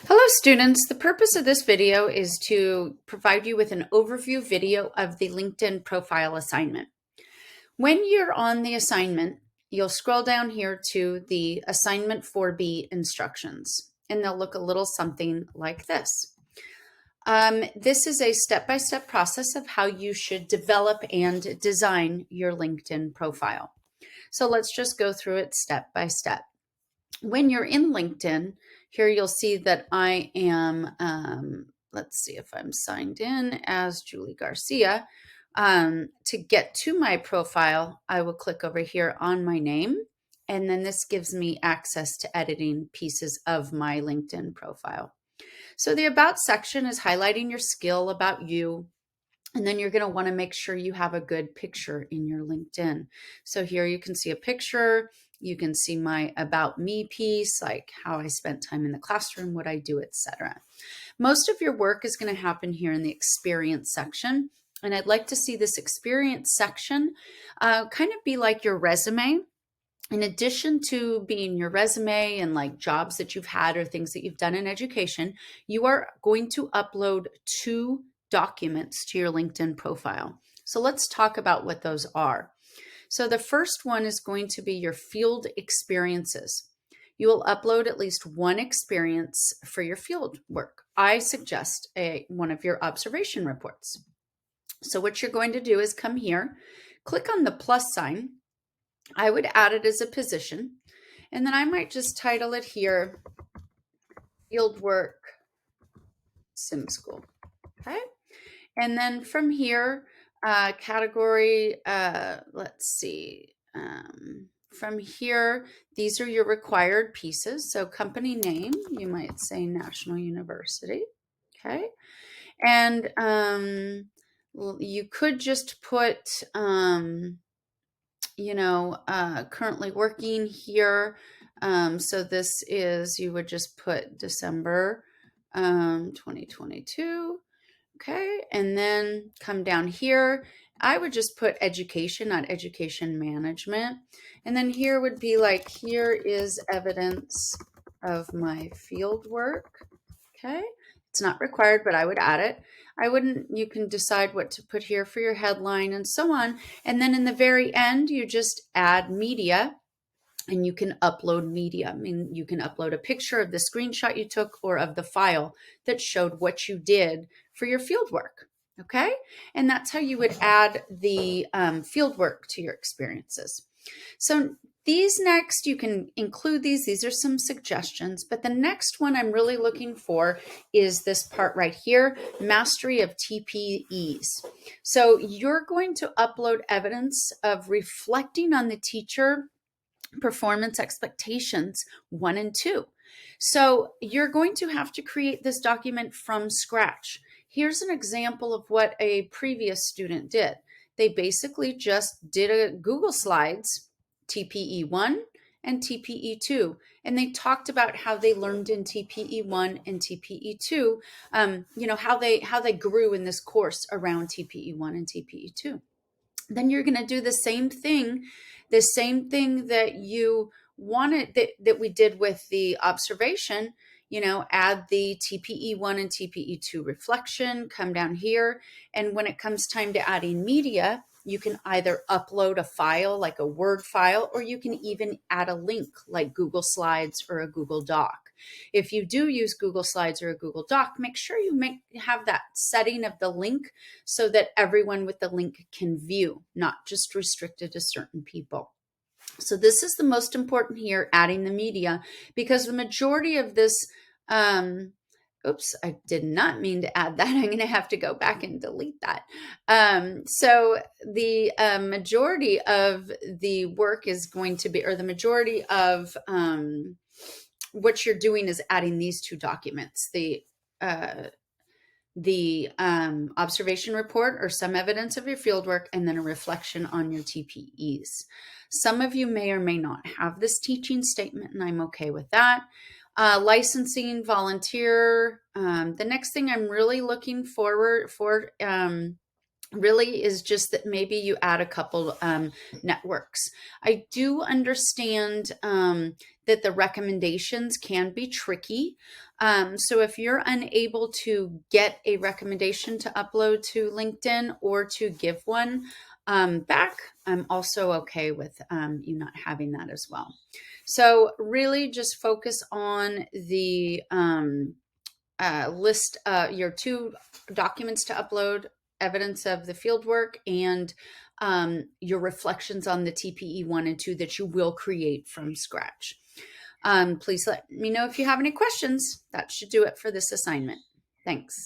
Hello students, the purpose of this video is to provide you with an overview video of the LinkedIn profile assignment. When you're on the assignment, you'll scroll down here to the assignment 4B instructions, and they'll look a little something like this. This is a step-by-step process of how you should develop and design your LinkedIn profile. So let's just go through it step by step. When you're in LinkedIn, here you'll see that I am, let's see if I'm signed in as Julie Garcia. To get to my profile, I will click over here on my name, and then this gives me access to editing pieces of my LinkedIn profile. So the About section is highlighting your skill about you, and then you're going to want to make sure you have a good picture in your LinkedIn. So here you can see a picture. You can see my About Me piece, like how I spent time in the classroom, what I do, etc. Most of your work is going to happen here in the experience section. And I'd like to see this experience section kind of be like your resume. In addition to being your resume and like jobs that you've had or things that you've done in education, you are going to upload 2 documents to your LinkedIn profile. So let's talk about what those are. So the first one is going to be your field experiences. You will upload at least 1 experience for your field work. I suggest one of your observation reports. So what you're going to do is come here, click on the plus sign. I would add it as a position, and then I might just title it here, Fieldwork Sim School, okay? And then from here, category, let's see, from here, these are your required pieces. So company name, you might say National University, okay? And you could just put, currently working here. So this is, you would just put December 2022. Okay, and then come down here. I would just put education, not education management. And then here would be like, here is evidence of my field work. Okay, it's not required, but I would add it. You can decide what to put here for your headline and so on. And then in the very end, you just add media. And you can upload media. I mean, you can upload a picture of the screenshot you took or of the file that showed what you did for your field work, okay? And that's how you would add the field work to your experiences. So these next, you can include these. These are some suggestions, but the next one I'm really looking for is this part right here, mastery of TPEs. So you're going to upload evidence of reflecting on the teacher performance expectations 1 and 2. So you're going to have to create this document from scratch. Here's an example of what a previous student did. They basically just did a Google Slides, TPE 1 and TPE 2, and they talked about how they learned in TPE 1 and TPE 2, how they grew in this course around TPE 1 and TPE 2. Then you're going to do the same thing that you wanted, that we did with the observation, add the TPE 1 and TPE 2 reflection, come down here. And when it comes time to adding media, you can either upload a file like a Word file, or you can even add a link like Google Slides or a Google Doc. If you do use Google Slides or a Google Doc, make sure you have that setting of the link so that everyone with the link can view, not just restricted to certain people. So this is the most important here, adding the media, because the majority of this, oops, I did not mean to add that. I'm going to have to go back and delete that. So the majority of the work is going to be, or the majority of what you're doing is adding these 2 documents, the observation report or some evidence of your fieldwork, and then a reflection on your TPEs. Some of you may or may not have this teaching statement, and I'm okay with that. Licensing, volunteer. The next thing I'm really looking forward for really is just that maybe you add a couple networks. I do understand that the recommendations can be tricky. So if you're unable to get a recommendation to upload to LinkedIn or to give one back, I'm also okay with you not having that as well. So really just focus on the list your 2 documents to upload, evidence of the fieldwork, and your reflections on the TPE 1 and 2 that you will create from scratch. Please let me know if you have any questions. That should do it for this assignment. Thanks.